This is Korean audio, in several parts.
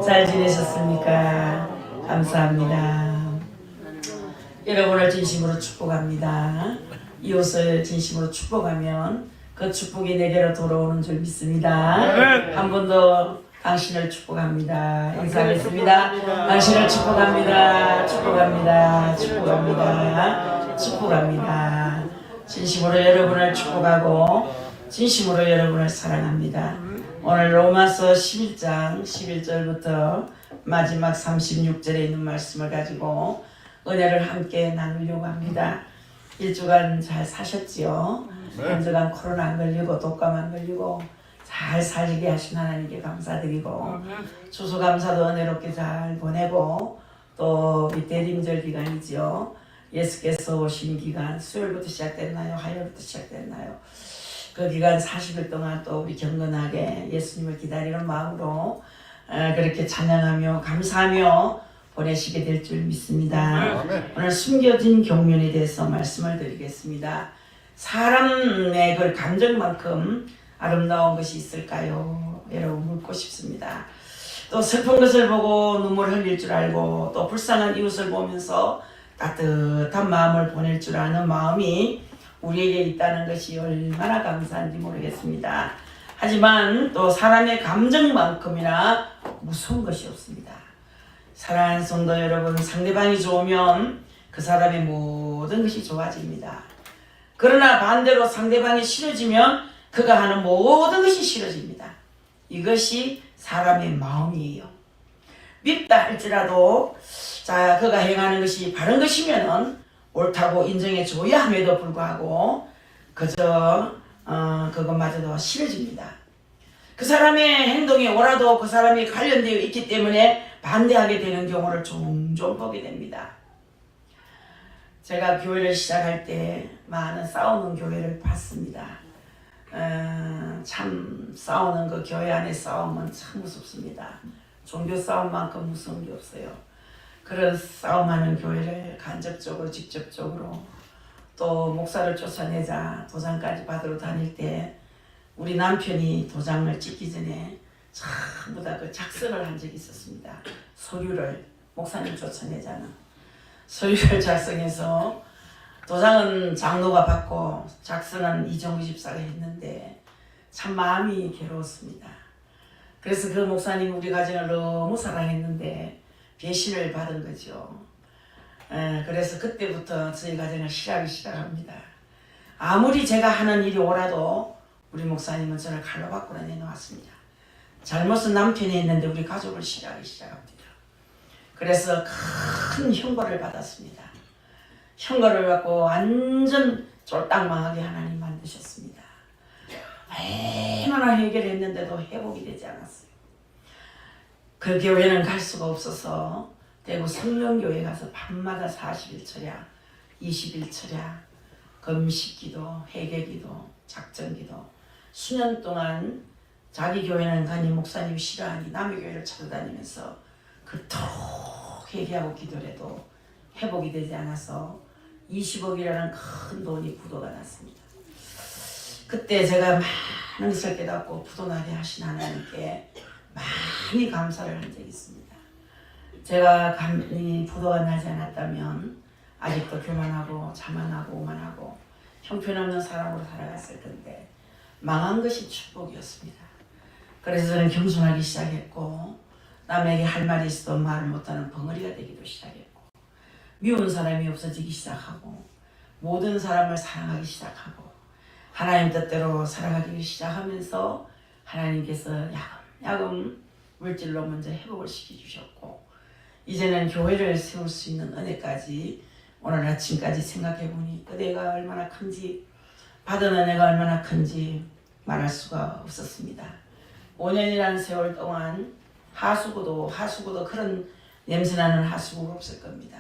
잘 지내셨습니까? 감사합니다. 여러분을 진심으로 축복합니다. 이웃을 진심으로 축복하면 그 축복이 내게로 돌아오는 줄 믿습니다. 한 번 더 당신을 축복합니다. 인사하겠습니다. 당신을 축복합니다. 축복합니다. 축복합니다. 축복합니다. 진심으로 여러분을 축복하고 진심으로 여러분을 사랑합니다. 오늘 로마서 11장 11절부터 마지막 36절에 있는 말씀을 가지고 은혜를 함께 나누려고 합니다. 일주간 잘 사셨지요? 한 주간 코로나 안 걸리고 독감 안 걸리고 잘 살게 하신 하나님께 감사드리고 추수감사도 은혜롭게 잘 보내고 또 대림절 기간이지요. 예수께서 오신 기간 수요일부터 시작됐나요? 화요일부터 시작됐나요? 그 기간 40일 동안 또 우리 경건하게 예수님을 기다리는 마음으로 그렇게 찬양하며 감사하며 보내시게 될 줄 믿습니다. 오늘 숨겨진 경륜에 대해서 말씀을 드리겠습니다. 사람의 그 감정만큼 아름다운 것이 있을까요? 여러분 묻고 싶습니다. 또 슬픈 것을 보고 눈물 흘릴 줄 알고 또 불쌍한 이웃을 보면서 따뜻한 마음을 보낼 줄 아는 마음이 우리에게 있다는 것이 얼마나 감사한지 모르겠습니다. 하지만 또 사람의 감정만큼이나 무서운 것이 없습니다. 사랑하는 성도 여러분, 상대방이 좋으면 그 사람의 모든 것이 좋아집니다. 그러나 반대로 상대방이 싫어지면 그가 하는 모든 것이 싫어집니다. 이것이 사람의 마음이에요. 밉다 할지라도 그가 행하는 것이 바른 것이면은 옳다고 인정해 줘야 함에도 불구하고 그저 그것마저도 싫어집니다. 그 사람의 행동이 옳아도 그 사람이 관련되어 있기 때문에 반대하게 되는 경우를 종종 보게 됩니다. 제가 교회를 시작할 때 많은 싸우는 교회를 봤습니다. 참 싸우는 그 교회 안의 싸움은 참 무섭습니다. 종교 싸움만큼 무서운 게 없어요. 그런 싸움하는 교회를 간접적으로 직접적으로 또 목사를 쫓아내자 도장까지 받으러 다닐 때 우리 남편이 도장을 찍기 전에 전부 다 그 작성을 한 적이 있었습니다. 서류를 목사님 쫓아내자는 서류를 작성해서 도장은 장로가 받고 작성은 이종구 집사가 했는데 참 마음이 괴로웠습니다. 그래서 그 목사님 우리 가정을 너무 사랑했는데 배신을 받은 거죠. 그래서 그때부터 저희 가정을 싫어하기 시작합니다. 아무리 제가 하는 일이 옳아도 우리 목사님은 저를 칼로 바꾸어 내놓았습니다. 잘못은 남편이 했는데 우리 가족을 싫어하기 시작합니다. 그래서 큰 형벌을 받았습니다. 형벌을 받고 완전 쫄딱망하게 하나님 만드셨습니다. 얼마나 해결했는데도 회복이 되지 않았어요. 그 교회는 갈 수가 없어서 대구 성령교회 가서 밤마다 40일 철야, 20일 철야, 금식기도, 회개기도, 작전기도 수년 동안 자기 교회는 가니 목사님이 싫어하니 남의 교회를 찾아다니면서 그토록 회개하고 기도를 해도 회복이 되지 않아서 20억이라는 큰 돈이 부도가 났습니다. 그때 제가 많은 것을 깨닫고 부도나게 하신 하나님께 많이 감사를 한 적이 있습니다. 제가 부도가 나지 않았다면 아직도 교만하고 자만하고 오만하고 형편없는 사람으로 살아갔을 건데 망한 것이 축복이었습니다. 그래서 저는 겸손하기 시작했고 남에게 할 말이 있어도 말을 못하는 벙어리가 되기도 시작했고 미운 사람이 없어지기 시작하고 모든 사람을 사랑하기 시작하고 하나님 뜻대로 살아가기 시작하면서 하나님께서 야금 물질로 먼저 회복을 시켜주셨고 이제는 교회를 세울 수 있는 은혜까지 오늘 아침까지 생각해보니 은혜가 얼마나 큰지 받은 은혜가 얼마나 큰지 말할 수가 없었습니다. 5년이라는 세월 동안 하수구도 그런 냄새나는 하수구가 없을 겁니다.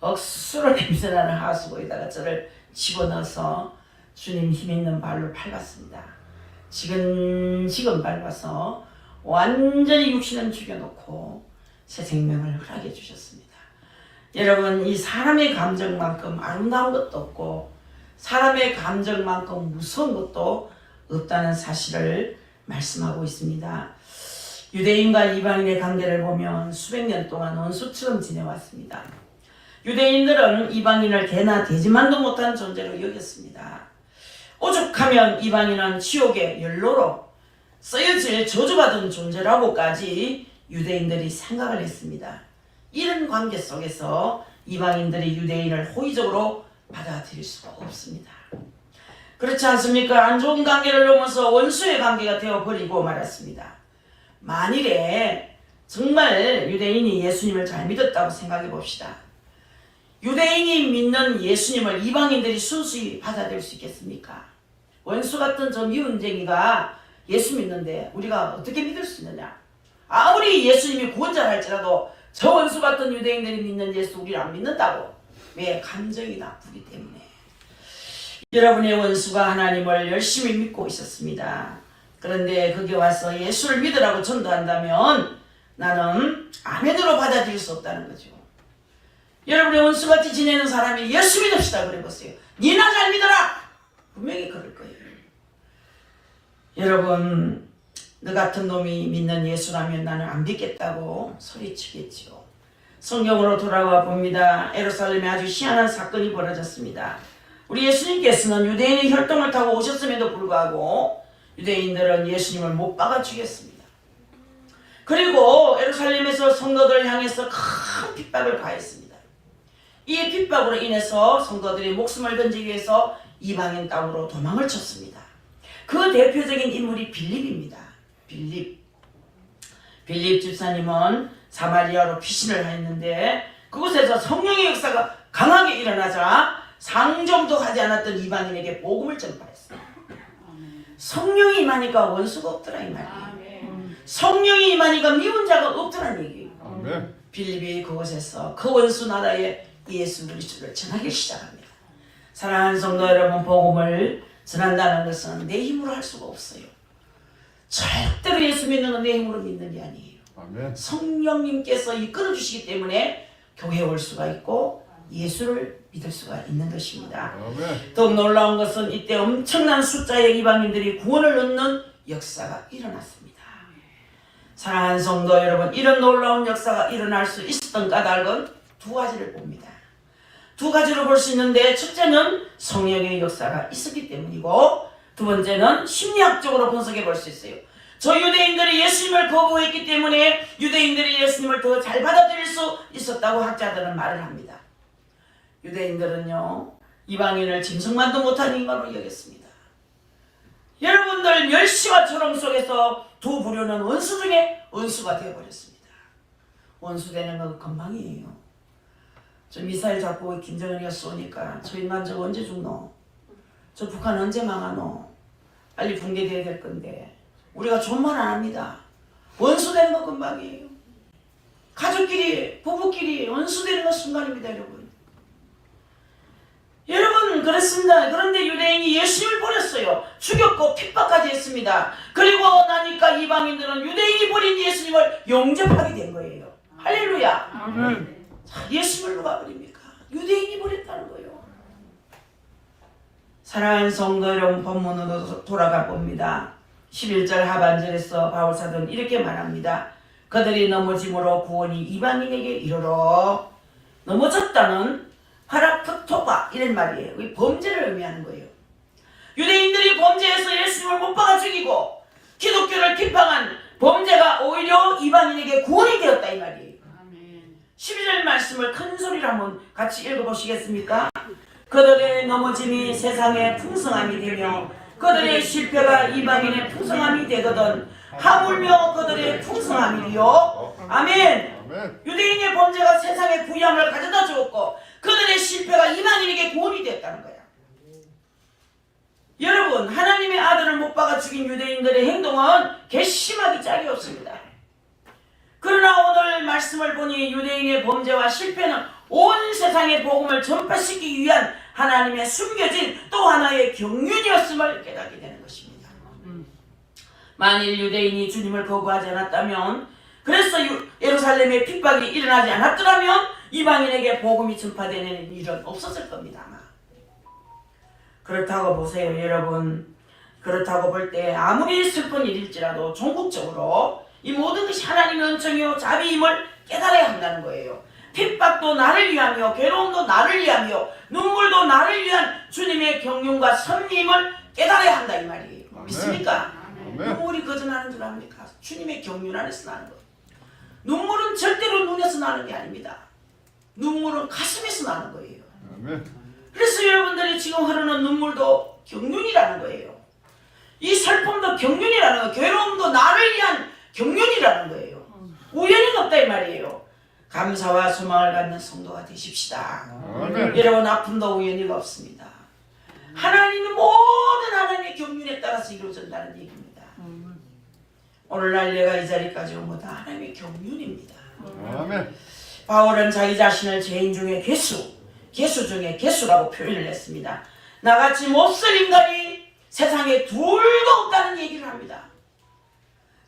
억수로 냄새나는 하수구에다가 저를 집어넣어서 주님 힘있는 발로 밟았습니다. 지금 밟아서 완전히 육신은 죽여놓고 새 생명을 허락해 주셨습니다. 여러분, 이 사람의 감정만큼 아름다운 것도 없고 사람의 감정만큼 무서운 것도 없다는 사실을 말씀하고 있습니다. 유대인과 이방인의 관계를 보면 수백 년 동안 원수처럼 지내왔습니다. 유대인들은 이방인을 개나 되지만도 못한 존재로 여겼습니다. 오죽하면 이방인은 지옥의 연로로 쓰여질 저주받은 존재라고까지 유대인들이 생각을 했습니다. 이런 관계 속에서 이방인들이 유대인을 호의적으로 받아들일 수가 없습니다. 그렇지 않습니까? 안 좋은 관계를 넘어서 원수의 관계가 되어버리고 말았습니다. 만일에 정말 유대인이 예수님을 잘 믿었다고 생각해 봅시다. 유대인이 믿는 예수님을 이방인들이 순수히 받아들일 수 있겠습니까? 원수 같은 저 미운쟁이가 예수 믿는데 우리가 어떻게 믿을 수 있느냐? 아무리 예수님이 구원자라 할지라도 저 원수 같은 유대인들이 믿는 예수 우리를 안 믿는다고. 왜? 감정이 나쁘기 때문에. 여러분의 원수가 하나님을 열심히 믿고 있었습니다. 그런데 거기 와서 예수를 믿으라고 전도한다면 나는 아멘으로 받아들일 수 없다는 거죠. 여러분의 원수같이 지내는 사람이 예수 믿읍시다 그래보세요. 니나 잘 믿어라! 분명히 그럴 거예요. 여러분, 너 같은 놈이 믿는 예수라면 나는 안 믿겠다고 소리치겠죠. 성경으로 돌아와 봅니다. 예루살렘에 아주 희한한 사건이 벌어졌습니다. 우리 예수님께서는 유대인의 혈통을 타고 오셨음에도 불구하고 유대인들은 예수님을 못 박아 죽였습니다. 그리고 예루살렘에서 성도들을 향해서 큰 핍박을 가했습니다. 이 핍박으로 인해서 성도들이 목숨을 건지기 위해서 이방인 땅으로 도망을 쳤습니다. 그 대표적인 인물이 빌립입니다. 빌립 집사님은 사마리아로 피신을 했는데 그곳에서 성령의 역사가 강하게 일어나자 상종도 하지 않았던 이방인에게 복음을 전파했어요. 성령이 임하니까 원수가 없더라 이 말이에요. 성령이 임하니까 미운 자가 없더란 얘기예요. 빌립이 그곳에서 그 원수 나라에 예수 그리스도를 전하기 시작합니다. 사랑하는 성도 여러분, 복음을 전한다는 것은 내 힘으로 할 수가 없어요. 절대로 예수 믿는 건 내 힘으로 믿는 게 아니에요. 아멘. 성령님께서 이끌어 주시기 때문에 교회에 올 수가 있고 예수를 믿을 수가 있는 것입니다. 아멘. 더 놀라운 것은 이때 엄청난 숫자의 이방인들이 구원을 얻는 역사가 일어났습니다. 사랑하는 성도 여러분, 이런 놀라운 역사가 일어날 수 있었던 까닭은 두 가지를 봅니다. 두 가지로 볼 수 있는데, 첫째는 성령의 역사가 있었기 때문이고, 두 번째는 심리학적으로 분석해 볼 수 있어요. 저 유대인들이 예수님을 거부했기 때문에 유대인들이 예수님을 더 잘 받아들일 수 있었다고 학자들은 말을 합니다. 유대인들은요, 이방인을 짐승만도 못한 인간으로 여겼습니다. 여러분들 멸시와 조롱 속에서 두 부류는 원수 중에 원수가 되어버렸습니다. 원수 되는 건 건방이에요. 저 미사일 잡고 김정은이가 쏘니까 저 인간 저 언제 죽노? 저 북한 언제 망하노? 빨리 붕괴돼야 될 건데 우리가 존말 안 합니다. 원수 되는 건 건방이에요. 가족끼리 부부끼리 원수 되는 건 순간입니다. 여러분 그렇습니다. 그런데 유대인이 예수님을 버렸어요. 죽였고 핍박까지 했습니다. 그리고 나니까 이방인들은 유대인이 버린 예수님을 영접하게 된 거예요. 할렐루야. 예수님을 누가 버립니까? 유대인이 버렸다는 거예요. 사랑하는 성도 여러분, 본문으로 돌아가 봅니다. 11절 하반절에서 바울사도는 이렇게 말합니다. 그들이 넘어짐으로 구원이 이방인에게 이르러. 넘어졌다는 파라프토바 이런 말이에요. 이 범죄를 의미하는 거예요. 유대인들이 범죄해서 예수님을 못 박아 죽이고 기독교를 핍박한 범죄가 오히려 이방인에게 구원이 되었다 이 말이에요. 12절 말씀을 큰 소리로 한번 같이 읽어보시겠습니까? 그들의 넘어짐이 세상의 풍성함이 되며 그들의 실패가 이방인의 풍성함이 되거든 하물며 그들의 풍성함이요. 아멘. 유대인의 범죄가 세상에 부유함을 가져다 주었고 그들의 실패가 이방인에게 구원이 됐다는 거야. 여러분, 하나님의 아들을 못 박아 죽인 유대인들의 행동은 괘씸하기 짝이 없습니다. 그러나 오늘 말씀을 보니 유대인의 범죄와 실패는 온 세상의 복음을 전파시키기 위한 하나님의 숨겨진 또 하나의 경륜이었음을 깨닫게 되는 것입니다. 만일 유대인이 주님을 거부하지 않았다면, 그래서 예루살렘에 핍박이 일어나지 않았더라면 이방인에게 복음이 전파되는 일은 없었을 겁니다. 아마. 그렇다고 보세요, 여러분. 그렇다고 볼 때 아무리 슬픈 일일지라도 종국적으로 이 모든 것이 하나님의 은총이요 자비임을 깨달아야 한다는 거예요. 핍박도 나를 위하며 괴로움도 나를 위하며 눈물도 나를 위한 주님의 경륜과 섭리임을 깨달아야 한다 이 말이에요. 믿습니까? 눈물이 거저나는 줄 압니까? 주님의 경륜 안에서 나는 거예요. 눈물은 절대로 눈에서 나는 게 아닙니다. 눈물은 가슴에서 나는 거예요. 그래서 여러분들이 지금 흐르는 눈물도 경륜이라는 거예요. 이 슬픔도 경륜이라는 거예요. 괴로움도 나를 위한 경륜이라는 거예요. 우연이 없다 이 말이에요. 감사와 소망을 갖는 성도가 되십시다. 여러분 아픔도 우연히가 없습니다. 하나님의 모든 하나님의 경륜에 따라서 이루어진다는 얘기입니다. 오늘날 내가 이 자리까지 온 것은 하나님의 경륜입니다. 바울은 자기 자신을 죄인 중에 개수 중에 개수라고 표현을 했습니다. 나같이 못쓸 인간이 세상에 둘도 없다는 얘기를 합니다.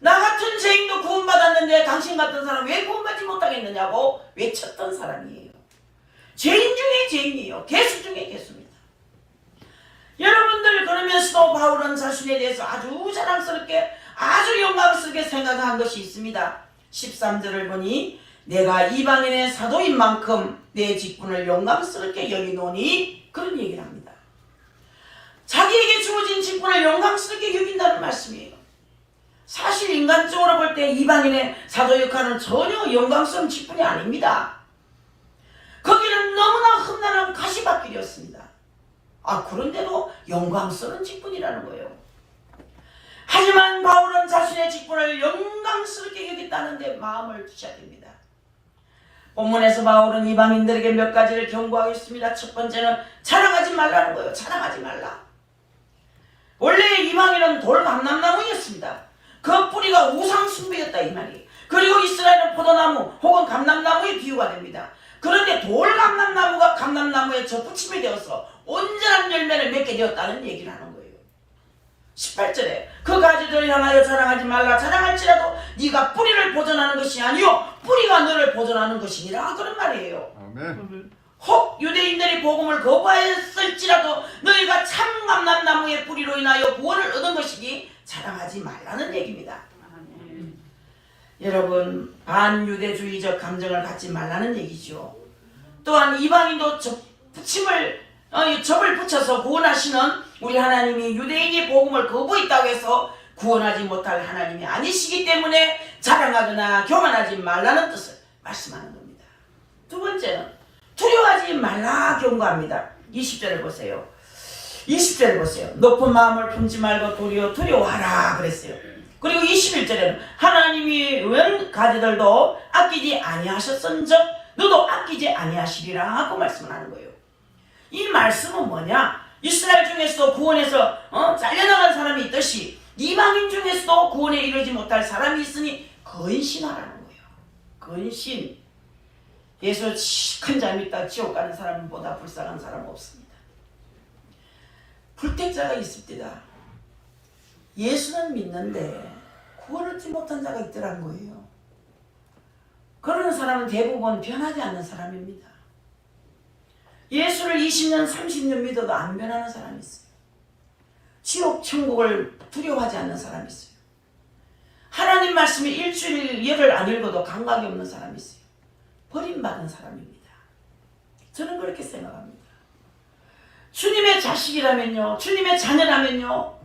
나 같은 죄인도 구원받았는데 당신 같은 사람 왜 구원받지 못하겠느냐고 외쳤던 사람이에요. 죄인 중에 죄인이에요. 개수 중에 개수입니다. 여러분들 그러면서도 바울은 자신에 대해서 아주 자랑스럽게 아주 영광스럽게 생각한 것이 있습니다. 13절을 보니 내가 이방인의 사도인 만큼 내 직분을 영광스럽게 여기노니 그런 얘기를 합니다. 자기에게 주어진 직분을 영광스럽게 여긴다는 말씀이에요. 사실 인간적으로 볼 때 이방인의 사도 역할은 전혀 영광스러운 직분이 아닙니다. 거기는 너무나 험난한 가시밭길이었습니다. 그런데도 영광스러운 직분이라는 거예요. 하지만 바울은 자신의 직분을 영광스럽게 여겼다는데 마음을 두셔야 됩니다. 본문에서 바울은 이방인들에게 몇 가지를 경고하고 있습니다. 첫 번째는 자랑하지 말라는 거예요. 자랑하지 말라. 원래 이방인은 돌감람나무였습니다. 그 뿌리가 우상숭배였다 이 말이에요. 그리고 이스라엘은 포도나무 혹은 감람나무의 비유가 됩니다. 그런데 돌감람나무가 감람나무에 접붙임이 되어서 온전한 열매를 맺게 되었다는 얘기를 하는 거예요. 18절에 그 가지들을 향하여 자랑하지 말라. 자랑할지라도 네가 뿌리를 보존하는 것이 아니요 뿌리가 너를 보존하는 것이니라 그런 말이에요. 아멘. 혹 유대인들이 복음을 거부하였을지라도 너희가 참 감람나무의 뿌리로 인하여 구원을 얻은 것이니 자랑하지 말라는 얘기입니다. 여러분 반유대주의적 감정을 갖지 말라는 얘기죠. 또한 이방인도 접을 붙여서 구원하시는 우리 하나님이 유대인이 복음을 거부했다고 해서 구원하지 못할 하나님이 아니시기 때문에 자랑하거나 교만하지 말라는 뜻을 말씀하는 겁니다. 두 번째는 두려워하지 말라 경고합니다. 20절을 보세요. 20절을 보세요. 높은 마음을 품지 말고 두려워하라 그랬어요. 그리고 21절에는 하나님이 웬 가지들도 아끼지 아니하셨은즉 너도 아끼지 아니하시리라 하고 말씀을 하는 거예요. 이 말씀은 뭐냐? 이스라엘 중에서도 구원에서 잘려나간 사람이 있듯이 이방인 중에서도 구원에 이르지 못할 사람이 있으니 근신하라는 거예요. 근신. 예수 큰 잠 있다 지옥 가는 사람보다 불쌍한 사람은 없습니다. 불택자가 있습니다. 예수는 믿는데 구원 얻지 못한 자가 있더란 거예요. 그런 사람은 대부분 변하지 않는 사람입니다. 예수를 20년 30년 믿어도 안 변하는 사람이 있어요. 지옥 천국을 두려워하지 않는 사람이 있어요. 하나님 말씀이 일주일 열흘 안 읽어도 감각이 없는 사람이 있어요. 버림받은 사람입니다. 저는 그렇게 생각합니다. 주님의 자식이라면요, 주님의 자녀라면요,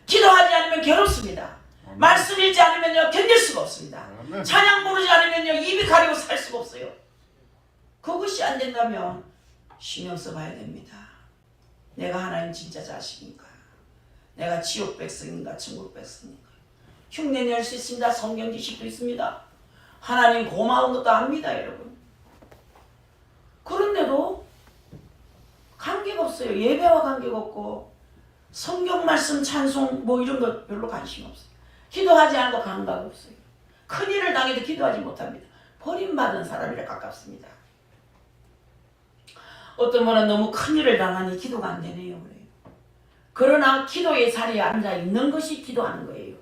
기도하지 않으면 괴롭습니다. 말씀 읽지 않으면요 견딜 수가 없습니다. 찬양 부르지 않으면요 입이 가리고 살 수가 없어요. 그것이 안 된다면 신경 써봐야 됩니다. 내가 하나님 진짜 자식인가? 내가 지옥 백성인가? 천국 백성인가? 흉내 낼 수 있습니다. 성경 지식도 있습니다. 하나님 고마운 것도 압니다, 여러분. 그런데도 관계가 없어요. 예배와 관계가 없고 성경 말씀 찬송 뭐 이런 거 별로 관심 없어요. 기도하지 않아도 감각 없어요. 큰일을 당해도 기도하지 못합니다. 버림받은 사람이라 가깝습니다. 어떤 분은 너무 큰일을 당하니 기도가 안 되네요. 그래요. 그러나 기도의 자리에 앉아 있는 것이 기도하는 거예요.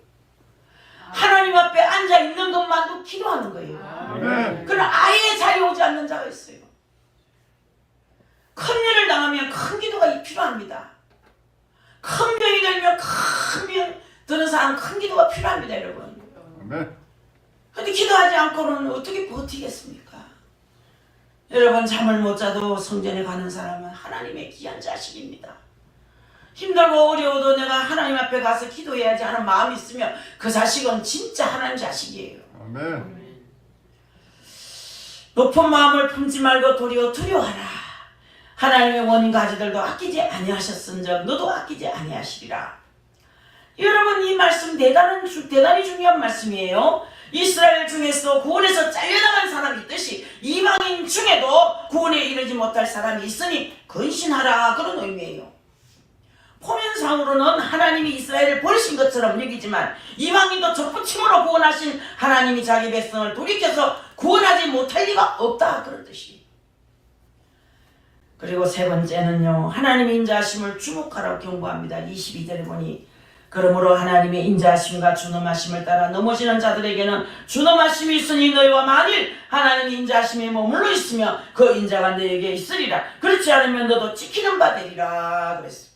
하나님 앞에 앉아 있는 것만도 기도하는 거예요. 그러나 아예 자리에 오지 않는 자가 있어요. 큰일을 당하면 큰 기도가 필요합니다. 큰 병이 들면 큰 병 드는 사람 큰 기도가 필요합니다, 여러분. 근데 기도하지 않고는 어떻게 버티겠습니까? 여러분, 잠을 못 자도 성전에 가는 사람은 하나님의 귀한 자식입니다. 힘들고 어려워도 내가 하나님 앞에 가서 기도해야지 하는 마음이 있으면 그 자식은 진짜 하나님 자식이에요. 아멘. 높은 마음을 품지 말고 도리어 두려워하라. 하나님의 원인 가지들도 아끼지 아니하셨은즉 너도 아끼지 아니하시리라. 여러분, 이 말씀 대단히 중요한 말씀이에요. 이스라엘 중에서 구원에서 잘려나간 사람이 있듯이 이방인 중에도 구원에 이르지 못할 사람이 있으니 근신하라, 그런 의미예요. 표면상으로는 하나님이 이스라엘을 버리신 것처럼 여기지만 이방인도 접붙임으로 구원하신 하나님이 자기 백성을 돌이켜서 구원하지 못할 리가 없다, 그런 뜻이에요. 그리고 세 번째는요, 하나님의 인자하심을 주목하라고 경고합니다. 22절에 보니 그러므로 하나님의 인자하심과 준엄하심을 따라 넘어지는 자들에게는 준엄하심이 있으니 너희와 만일 하나님의 인자하심에 머물러 있으며 그 인자가 너희에게 있으리라. 그렇지 않으면 너도 지키는 바 되리라 그랬어요.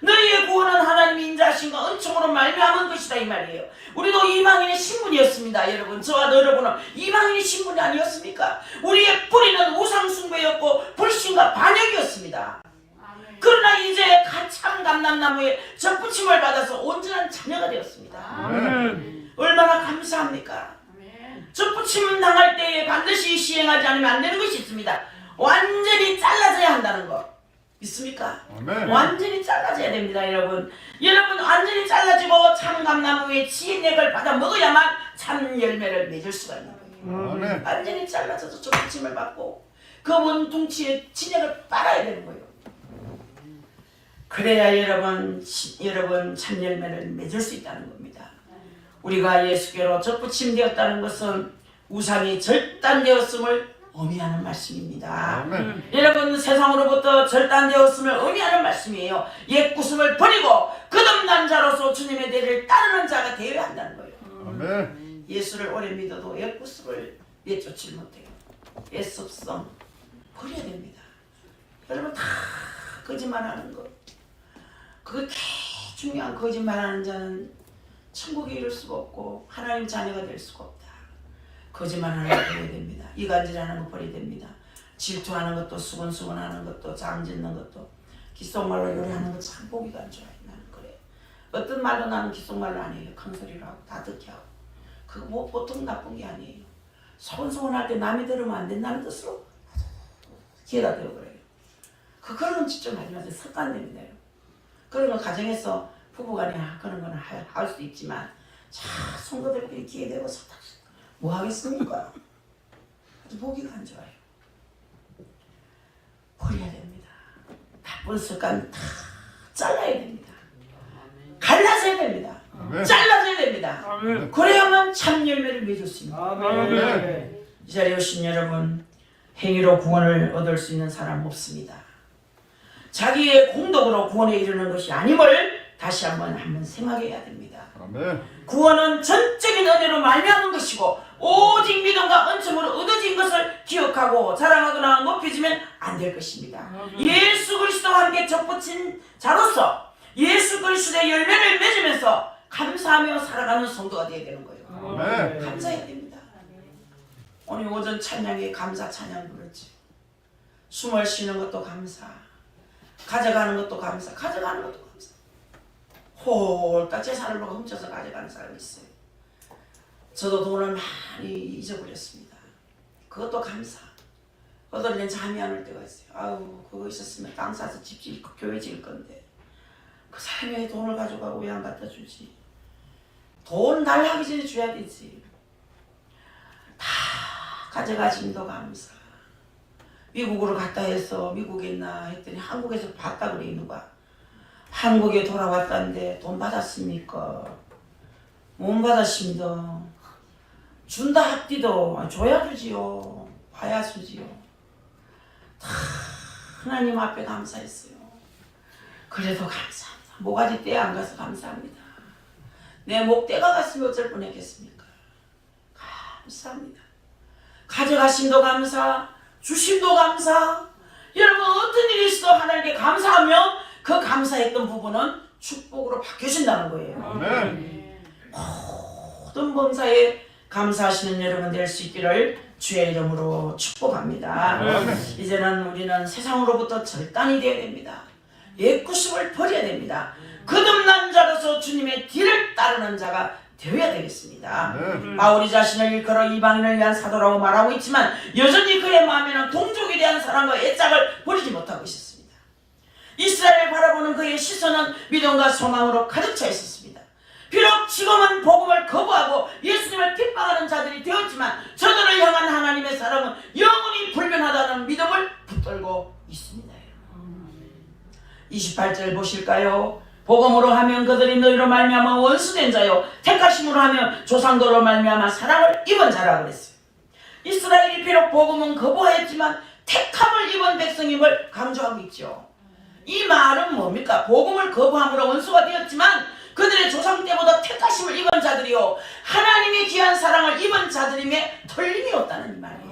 너희의 구원은 하나님의 인자하심과 은총으로 말미암은 것이다, 이 말이에요. 우리도 이방인의 신분이었습니다. 여러분, 저와 여러분은 이방인의 신분이 아니었습니까? 우리의 뿌리는 우상숭배였고 불신과 반역이었습니다. 그러나 이제 참 감람나무에 접붙임을 받아서 온전한 자녀가 되었습니다. 얼마나 감사합니까? 접붙임 당할 때에 반드시 시행하지 않으면 안 되는 것이 있습니다. 완전히 잘라져야 한다는 거 있습니까? 아멘. 완전히 잘라져야 됩니다, 여러분. 여러분, 완전히 잘라지고 참 감나무의 진액을 받아 먹어야만 참 열매를 맺을 수가 있는 거예요. 아멘. 완전히 잘라져서 접붙임을 받고 그 원둥치의 진액을 빨아야 되는 거예요. 그래야 여러분 참 열매를 맺을 수 있다는 겁니다. 우리가 예수께로 접붙임되었다는 것은 우상이 절단되었음을 의미하는 말씀입니다. 여러분, 세상으로부터 절단되었음을 의미하는 말씀이에요. 옛 구습을 버리고 거듭난 자로서 주님의 대를 따르는 자가 되어야 한다는 거예요. 아멘. 예수를 오래 믿어도 옛 구습을 내쫓지 못해요. 옛 습성 버려야 됩니다. 여러분, 다 거짓말하는 거, 그게 중요한 거짓말하는 자는 천국에 이를 수가 없고 하나님 자녀가 될 수가 없다. 거짓말하는 거 버려야 됩니다. 이간질하는 거 버려야 됩니다. 질투하는 것도, 수근수근하는 것도, 장짓는 것도, 귓속말로 요리하는 거 참 보기가 안 좋아요. 나는 그래. 어떤 말도 나는 귓속말로 안 해요. 큰 소리로 하고 다 듣게 하고. 그거 뭐 보통 나쁜 게 아니에요. 소근소근할 때 남이 들으면 안 된다는 뜻으로 기회가 되어 그래요. 그런 건 진짜 하지 마세요. 습관됩니다. 그런 거 가정에서 부부간에 그런 거는 할 수 있지만, 자, 성도들끼리 기회되고 뭐 하겠습니까? 아주 보기가 안 좋아요. 버려야 됩니다. 나쁜 습관 다 잘라야 됩니다. 갈라져야 됩니다. 아멘. 잘라져야 됩니다. 아멘. 그래야만 참 열매를 맺을 수 있습니다. 아멘. 이 자리에 오신 여러분, 행위로 구원을 얻을 수 있는 사람 없습니다. 자기의 공덕으로 구원에 이르는 것이 아님을 다시 한번 생각해야 됩니다. 아멘. 구원은 전적인 은혜로 말미암은 것이고 오직 믿음과 은총으로 얻어진 것을 기억하고 자랑하거나 높여지면 안 될 것입니다. 예수 그리스도와 함께 접붙인 자로서 예수 그리스도의 열매를 맺으면서 감사하며 살아가는 성도가 되어야 되는 거예요. 아멘. 감사해야 됩니다. 오늘 오전 찬양에 감사 찬양 부르지. 숨을 쉬는 것도 감사, 가져가는 것도 감사, 가져가는 것도 감사. 홀딱 재산을 보고 훔쳐서 가져가는 사람이 있어요. 저도 돈을 많이 잊어버렸습니다. 그것도 감사. 어떨 잠이 안 올 때가 있어요. 아우, 그거 있었으면 땅 사서 집 짓고 교회 지을 건데 그 사람이 돈을 가져가고 왜 안 갖다 주지? 돈 달라기 전에 줘야 되지. 다 가져가심도 감사. 미국으로 갔다 해서 미국에 있나 했더니 한국에서 봤다 그래. 누가 한국에 돌아왔다는데 돈 받았습니까? 못 받았습니다. 준다 합디도 줘야 주지요. 봐야 주지요. 다 하나님 앞에 감사했어요. 그래도 감사합니다. 모가지 떼 안 가서 감사합니다. 내 목 떼가 갔으면 어쩔 뻔했겠습니까? 감사합니다. 가져가심도 감사, 주심도 감사. 여러분, 어떤 일이 있어도 하나님께 감사하면 그 감사했던 부분은 축복으로 바뀌어진다는 거예요. 아멘. 모든 범사에 감사하시는 여러분 될 수 있기를 주의 이름으로 축복합니다. 이제는 우리는 세상으로부터 절단이 되어야 됩니다. 옛 구습을 버려야 됩니다. 거듭난 자로서 주님의 뒤를 따르는 자가 되어야 되겠습니다. 바울이 자신을 일컬어 이방인을 위한 사도라고 말하고 있지만 여전히 그의 마음에는 동족에 대한 사랑과 애착을 버리지 못하고 있었습니다. 이스라엘을 바라보는 그의 시선은 믿음과 소망으로 가득 차 있었습니다. 비록 지금은 복음을 거부하고 예수님을 핍박하는 자들이 되었지만 저들을 향한 하나님의 사랑은 영원히 불변하다는 믿음을 붙들고 있습니다. 28절 보실까요? 복음으로 하면 그들이 너희로 말미암아 원수된 자요 택하심으로 하면 조상들로 말미암아 사랑을 입은 자라 그랬어요. 이스라엘이 비록 복음은 거부하였지만 택함을 입은 백성임을 강조하고 있죠. 이 말은 뭡니까? 복음을 거부함으로 원수가 되었지만 그들의 조상 때보다 택하심을 입은 자들이요 하나님의 귀한 사랑을 입은 자들임에 틀림이 없다는 이 말이에요.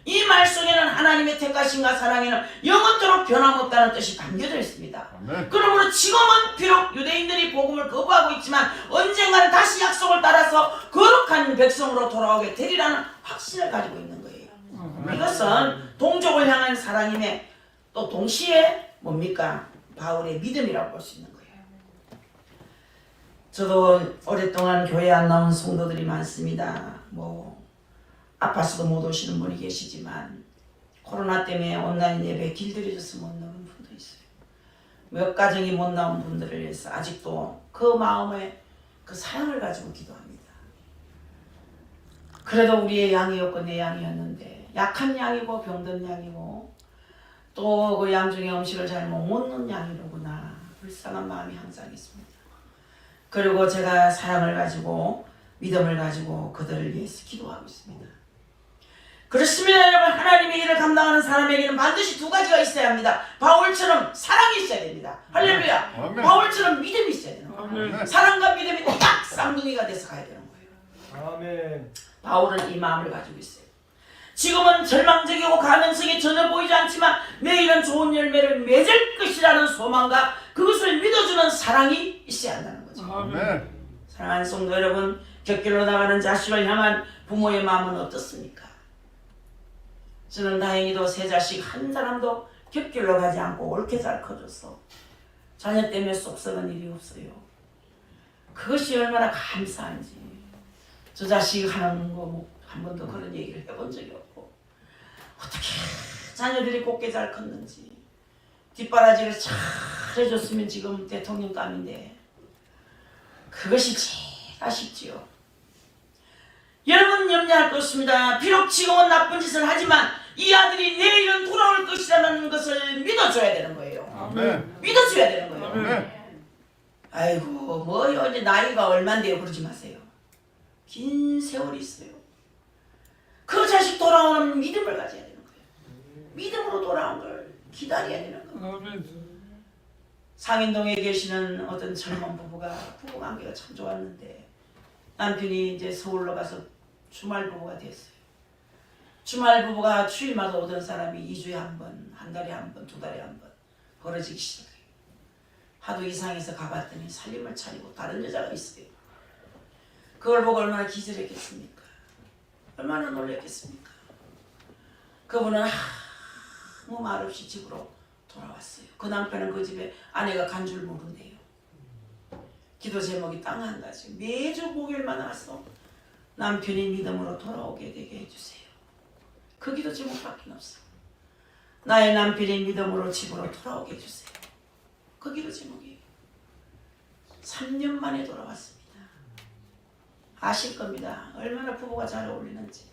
이 말 속에는 하나님의 택하심과 사랑에는 영원토록 변함없다는 뜻이 담겨져 있습니다. 그러므로 지금은 비록 유대인들이 복음을 거부하고 있지만 언젠가는 다시 약속을 따라서 거룩한 백성으로 돌아오게 되리라는 확신을 가지고 있는 거예요. 이것은 동족을 향한 사랑임에 또 동시에 뭡니까? 바울의 믿음이라고 볼 수 있는 거예요. 저도 오랫동안 교회 안 나온 성도들이 많습니다. 아파서도 못 오시는 분이 계시지만 코로나 때문에 온라인 예배에 길들여져서 못 나오는 분도 있어요. 몇 가정이 못 나온 분들을 위해서 아직도 그 마음에 그 사랑을 가지고 기도합니다. 그래도 우리의 양이었고 내 양이었는데 약한 양이고 병든 양이고 또 그 양 중에 음식을 잘 못 먹는 양이로구나 불쌍한 마음이 항상 있습니다. 그리고 제가 사랑을 가지고 믿음을 가지고 그들을 위해서 기도하고 있습니다. 그렇습니다 여러분. 하나님의 일을 감당하는 사람에게는 반드시 두 가지가 있어야 합니다. 바울처럼 사랑이 있어야 됩니다. 할렐루야. 아멘. 바울처럼 믿음이 있어야 되는 거예요. 사랑과 믿음이 딱 쌍둥이가 돼서 가야 되는 거예요. 아멘. 바울은 이 마음을 가지고 있어요. 지금은 절망적이고 가능성이 전혀 보이지 않지만 내일은 좋은 열매를 맺을 것이라는 소망과 그것을 믿어주는 사랑이 있어야 한다는 거죠. 사랑하는 성도 여러분, 곁길로 나가는 자식을 향한 부모의 마음은 어떻습니까? 저는 다행히도 세 자식 한 사람도 곁길로 가지 않고 옳게 잘 커졌어. 자녀 때문에 쏙썩은 일이 없어요. 그것이 얼마나 감사한지. 저 자식 하는 거 한 번도 그런 얘기를 해본 적이 없고 어떻게 자녀들이 곱게 잘 컸는지 뒷바라지를 잘 해줬으면 지금 대통령감인데 그것이 제일 아쉽지요. 여러분 염려할 것입니다. 비록 지금은 나쁜 짓을 하지만 이 아들이 내일은 돌아올 것이라는 것을 믿어줘야 되는 거예요. 믿어줘야 되는 거예요. 아이고 뭐요 이제 나이가 얼만데요 그러지 마세요. 긴 세월이 있어요. 그 자식 돌아오는 믿음을 가져야 되는 거예요. 믿음으로 돌아온 걸 기다려야 되는 거예요. 상인동에 계시는 어떤 젊은 부부가 부부관계가 참 좋았는데 남편이 이제 서울로 가서 주말 부부가 됐어요. 주말 부부가 주일마다 오던 사람이 2주에 한 번, 한 달에 한 번, 2달에 한 번 벌어지기 시작해요. 하도 이상해서 가봤더니 살림을 차리고 다른 여자가 있어요. 그걸 보고 얼마나 기절했겠습니까? 얼마나 놀랬겠습니까? 그분은 아무 말 없이 집으로 돌아왔어요. 그 남편은 그 집에 아내가 간 줄 모른대요. 기도 제목이 땅 한 가지. 매주 목요일마다 와서 남편이 믿음으로 돌아오게 되게 해주세요. 그 기도 제목밖에 없어. 나의 남편이 믿음으로 집으로 돌아오게 해주세요. 그 기도 제목이에요. 3년 만에 돌아왔습니다. 아실 겁니다. 얼마나 부부가 잘 어울리는지.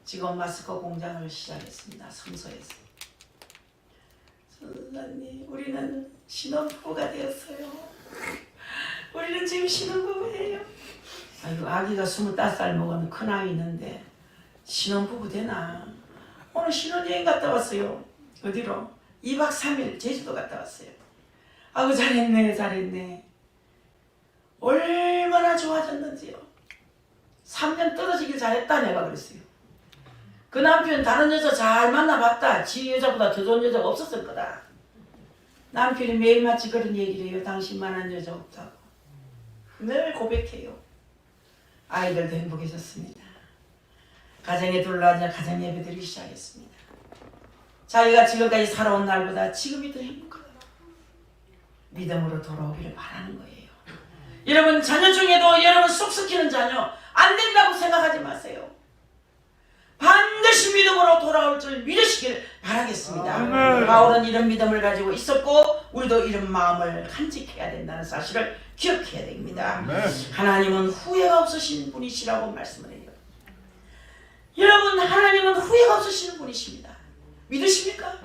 지금 마스크 공장을 시작했습니다. 성서에서. 선생님, 우리는 신혼부부가 되었어요. 우리는 지금 신혼부부예요. 아이고, 아기가 25살 먹은 큰 아이 있는데 신혼부부 되나? 오늘 신혼여행 갔다 왔어요. 어디로? 2박 3일 제주도 갔다 왔어요. 아이고 잘했네 잘했네. 얼마나 좋아졌는지요. 3년 떨어지길 잘했다 내가 그랬어요. 그 남편 다른 여자 잘 만나봤다. 지 여자보다 더 좋은 여자가 없었을 거다. 남편이 매일같이 그런 얘기를 해요. 당신만한 여자 없다고. 늘 고백해요. 아이들도 행복해졌습니다. 가정에 둘러앉아 가정 예배드리기 시작했습니다. 자기가 지금까지 살아온 날보다 지금이 더 행복하다. 믿음으로 돌아오기를 바라는 거예요. 여러분 자녀 중에도 여러분 속 썩히는 자녀 안 된다고 생각하지 마세요. 반드시 믿음으로 돌아올 줄 믿으시길 바라겠습니다. 바울은 이런 믿음을 가지고 있었고 우리도 이런 마음을 간직해야 된다는 사실을 기억해야 됩니다. 하나님은 후회가 없으신 분이시라고 말씀을 해요. 여러분 하나님은 후회가 없으신 분이십니다. 믿으십니까?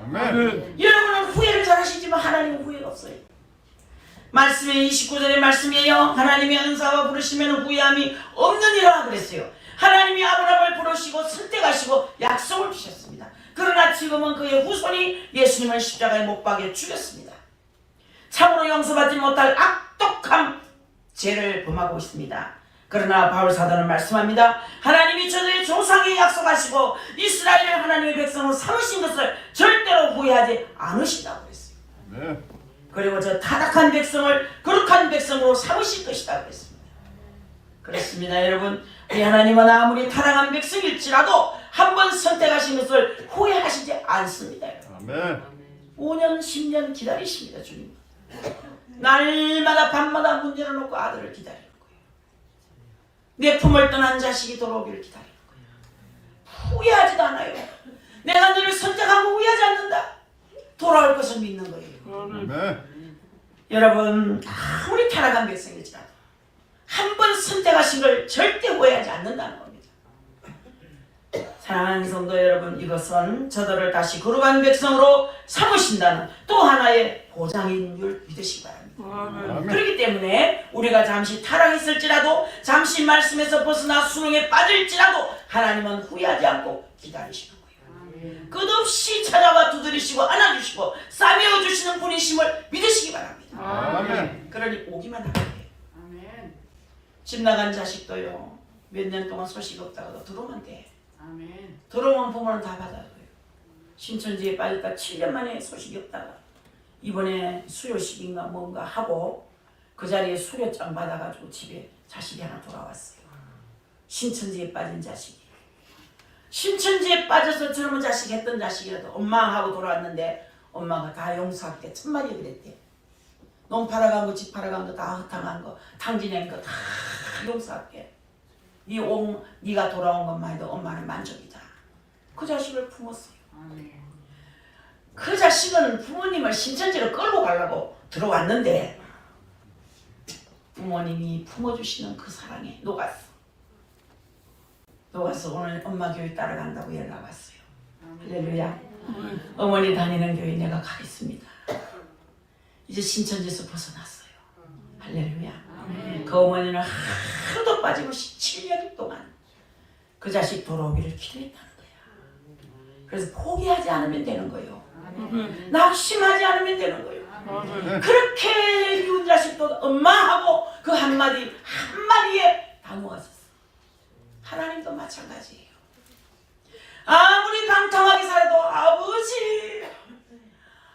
여러분은 후회를 잘하시지만 하나님은 후회가 없어요. 말씀의 29절의 말씀이에요. 하나님의 은사와 부르시면 후회함이 없느니라 그랬어요. 하나님이 아브라함을 부르시고 선택하시고 약속을 주셨습니다. 그러나 지금은 그의 후손이 예수님을 십자가에 못 박여 죽였습니다. 참으로 용서받지 못할 악독한 죄를 범하고 있습니다. 그러나 바울 사도는 말씀합니다. 하나님이 저들의 조상에 약속하시고 이스라엘을 하나님의 백성으로 삼으신 것을 절대로 후회하지 않으신다고 그랬어요. 그리고 저 타락한 백성을 거룩한 백성으로 삼으실 것이다 그랬습니다. 그렇습니다. 여러분 우리 하나님은 아무리 타락한 백성일지라도 한 번 선택하신 것을 후회하시지 않습니다. 5년 10년 기다리십니다. 주님 날마다 밤마다 문 열어놓고 아들을 기다리는 거예요. 내 품을 떠난 자식이 돌아오기를 기다리는 거예요. 후회하지도 않아요. 내가 너를 선택하고 후회하지 않는다. 돌아올 것을 믿는 거예요. 여러분 아무리 타락한 백성일지라도 한 번 선택하신 걸 절대 후회하지 않는다는 겁니다. 사랑하는 성도 여러분, 이것은 저들을 다시 거룩한 백성으로 삼으신다는 또 하나의 보장인 줄 믿으시기 바랍니다. 그렇기 때문에 우리가 잠시 타락했을지라도 잠시 말씀에서 벗어나 수능에 빠질지라도 하나님은 후회하지 않고 기다리시는 거예요. 끝없이 찾아와 두드리시고 안아주시고 싸매어주시는 분이심을 믿으시기 바랍니다. 그러니 오기만 하면 돼요. 집 나간 자식도요 몇 년 동안 소식 없다가도 들어오면 돼. 들어오면 부모는 다 받아줘요. 신천지에 빠졌다 7년 만에 소식이 없다가 이번에 수료식인가 뭔가 하고 그 자리에 수료장 받아가지고 집에 자식이 하나 돌아왔어요. 신천지에 빠진 자식이. 신천지에 빠져서 젊은 자식 했던 자식이라도 엄마하고 돌아왔는데 엄마가 다 용서할게 천만이 그랬대. 농 팔아간 거 집 팔아간 거 다 흩어간 거 탕진한 거 다 용서할게. 네가 돌아온 것만 해도 엄마는 만족이다. 그 자식을 품었어요. 그 자식은 부모님을 신천지로 끌고 가려고 들어왔는데 부모님이 품어주시는 그 사랑에 녹았어. 오늘 엄마 교회 따라간다고 연락 왔어요. 할렐루야. 어머니 다니는 교회 내가 가겠습니다. 이제 신천지에서 벗어났어요. 할렐루야. 그 어머니는 하루도 빠짐없이 7년 동안 그 자식 돌아오기를 기도했다는 거야. 그래서 포기하지 않으면 되는 거예요. 낙심하지 않으면 되는 거예요. 그렇게 미운 자식도 엄마하고 그 한마디에 다 녹았었어. 하나님도 마찬가지예요. 아무리 방탕하게 살아도 아버지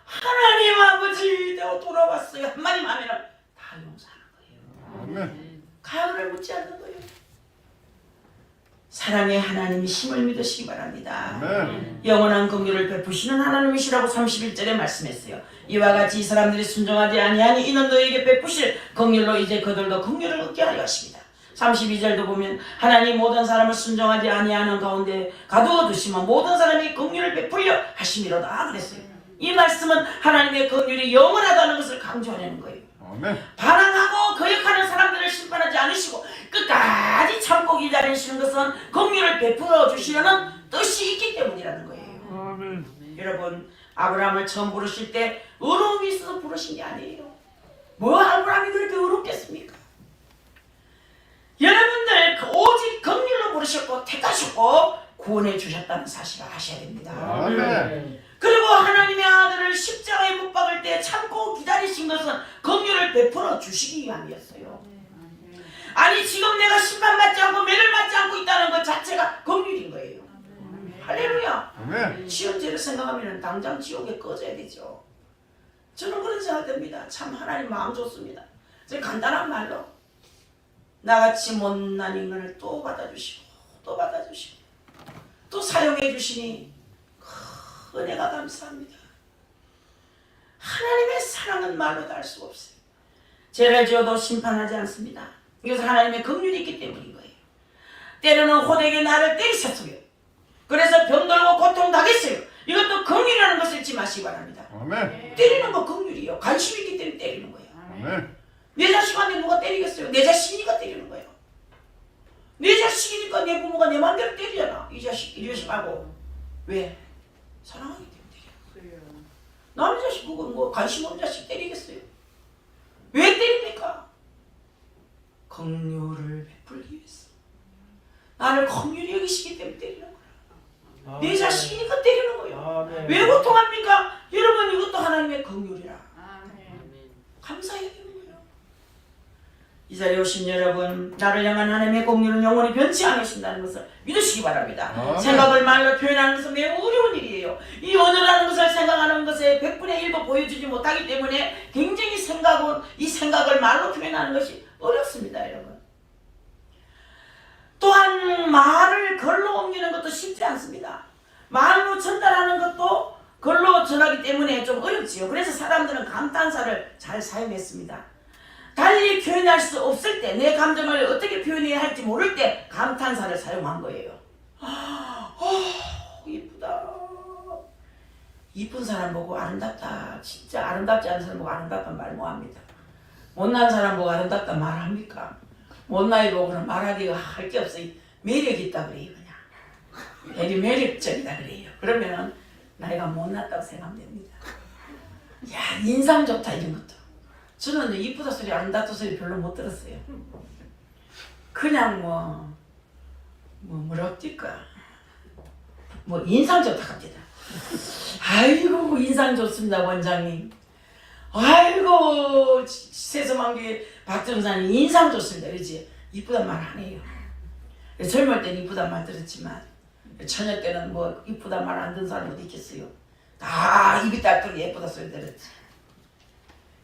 하나님 아버지 내가 돌아왔어요 한마디만 하면 다 용서하는 거예요. 가을을 묻지 않는 거예요. 사랑의 하나님이 힘을 믿으시기 바랍니다. 영원한 긍휼을 베푸시는 하나님이시라고 31절에 말씀했어요. 이와 같이 이 사람들이 순종하지 아니하니 이는 너에게 베푸실 긍휼로 이제 그들도 긍휼을 얻게 하려 하십니다. 32절도 보면 하나님 모든 사람을 순종하지 아니하는 가운데 가두어 두시면 모든 사람이 긍휼을 베풀려 하심이로다 그랬어요. 이 말씀은 하나님의 긍휼이 영원하다는 것을 강조하려는 거예요. 반항하고 거역하는 사람들을 심판하지 않으시고 끝까지 참고 기다리시는 것은 긍휼을 베풀어 주시려는 뜻이 있기 때문이라는 거예요. 여러분 아브라함을 처음 부르실 때 의로움이 있어서 부르신 게 아니에요. 뭐 아브라함이 그렇게 의롭겠습니까? 여러분들 오직 긍휼로 부르셨고 택하셨고 구원해 주셨다는 사실을 아셔야 됩니다. 그리고 하나님의 아들을 십자가에 못 박을 때 참고 기다리신 것은 긍휼을 베풀어 주시기 위함이었어요. 아니 지금 내가 심판받지 않고 매를 맞지 않고 있다는 것 자체가 긍휼인 거예요. 할렐루야. 지은 죄를 생각하면 당장 지옥에 꺼져야 되죠. 저는 그런 생각 듭니다. 참 하나님 마음 좋습니다. 간단한 말로 나같이 못난 인간을 또 받아주시고 또 받아주시고 또 사용해 주시니 은혜가 감사합니다. 하나님의 사랑은 말로 다 할 수가 없어요. 죄를 지어도 심판하지 않습니다. 이것은 하나님의 긍휼이 있기 때문인 거예요. 때로는 호되게 나를 때리셨어요. 그래서 병들고 고통당했어요. 이것도 긍휼이라는 것을 잊지 마시기 바랍니다. 아멘. 때리는 거 긍휼이요. 관심이 있기 때문에 때리는 거예요. 아멘. 내 자식한테 누가 때리겠어요? 내 자식이니까 때리는 거예요. 내 자식이니까 내 부모가 내 맘대로 때리잖아. 이 자식 하고. 왜? 사랑하기 때문에 때려요. 남의 자식 그건 뭐 관심 없는 자식 때리겠어요? 왜 때립니까? 긍휼을 베풀기 위해서. 나를 긍휼히 여기시기 때문에 때리는 거야. 내 자식이니까 때리는 거예요. 왜 고통합니까? 여러분 이것도 하나님의 긍휼이라. 감사해야 되는 거예요. 이 자리에 오신 여러분, 나를 향한 하나님의 긍휼은 영원히 변치 않으신다는 것을 믿으시기 바랍니다. 생각을 말로 표현하는 것은 매우 어려운 일이에요. 이 언어라는 것을 생각하는 것에 100분의 1도 보여주지 못하기 때문에 굉장히 이 생각을 말로 표현하는 것이 어렵습니다, 여러분. 또한 말을 글로 옮기는 것도 쉽지 않습니다. 말로 전달하는 것도 글로 전하기 때문에 좀 어렵지요. 그래서 사람들은 감탄사를 잘 사용했습니다. 달리 표현할 수 없을 때, 내 감정을 어떻게 표현해야 할지 모를 때 감탄사를 사용한 거예요. 이쁘다. 이쁜 사람 보고 아름답다. 진짜 아름답지 않은 사람 보고 아름답단 말 뭐합니다. 못난 사람 보고 아름답다 말합니까? 못나이 보고는 말하기가 할 게 없어요. 매력이 있다 그래요. 그냥 되게 매력적이다 그래요. 그러면 나이가 못났다고 생각하면 됩니다. 야, 인상 좋다 이런 것도. 저는 이쁘다 소리 아름답다 소리 별로 못 들었어요. 그냥 뭐랄까 인상 좋다 갑니다. 아이고 인상 좋습니다 원장님. 아이고 세서만기 박정사님 인상 좋습니다. 그렇지? 이쁘단 말 안 해요. 젊을 때는 이쁘단 말 들었지만 처녀 때는 이쁘단 말 안 듣는 사람이 어디 있겠어요. 다 입이 딱 예쁘다 소리 들었지.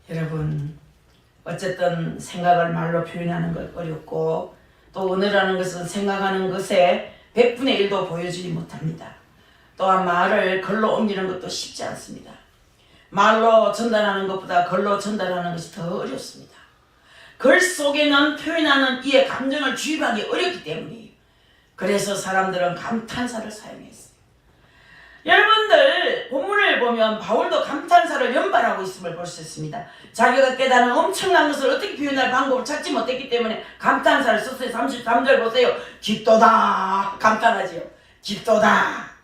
여러분 어쨌든 생각을 말로 표현하는 것 어렵고 또 언어라는 것은 생각하는 것에 100분의 1도 보여주지 못합니다. 또한 말을 글로 옮기는 것도 쉽지 않습니다. 말로 전달하는 것보다 글로 전달하는 것이 더 어렵습니다. 글 속에는 표현하는 이의 감정을 주입하기 어렵기 때문이에요. 그래서 사람들은 감탄사를 사용했어요. 여러분들 본문을 보면 바울도 감탄사를 연발하고 있음을 볼 수 있습니다. 자기가 깨달은 엄청난 것을 어떻게 표현할 방법을 찾지 못했기 때문에 감탄사를 썼어요. 33절 보세요. 깊도다 감탄하지요. 깊도다.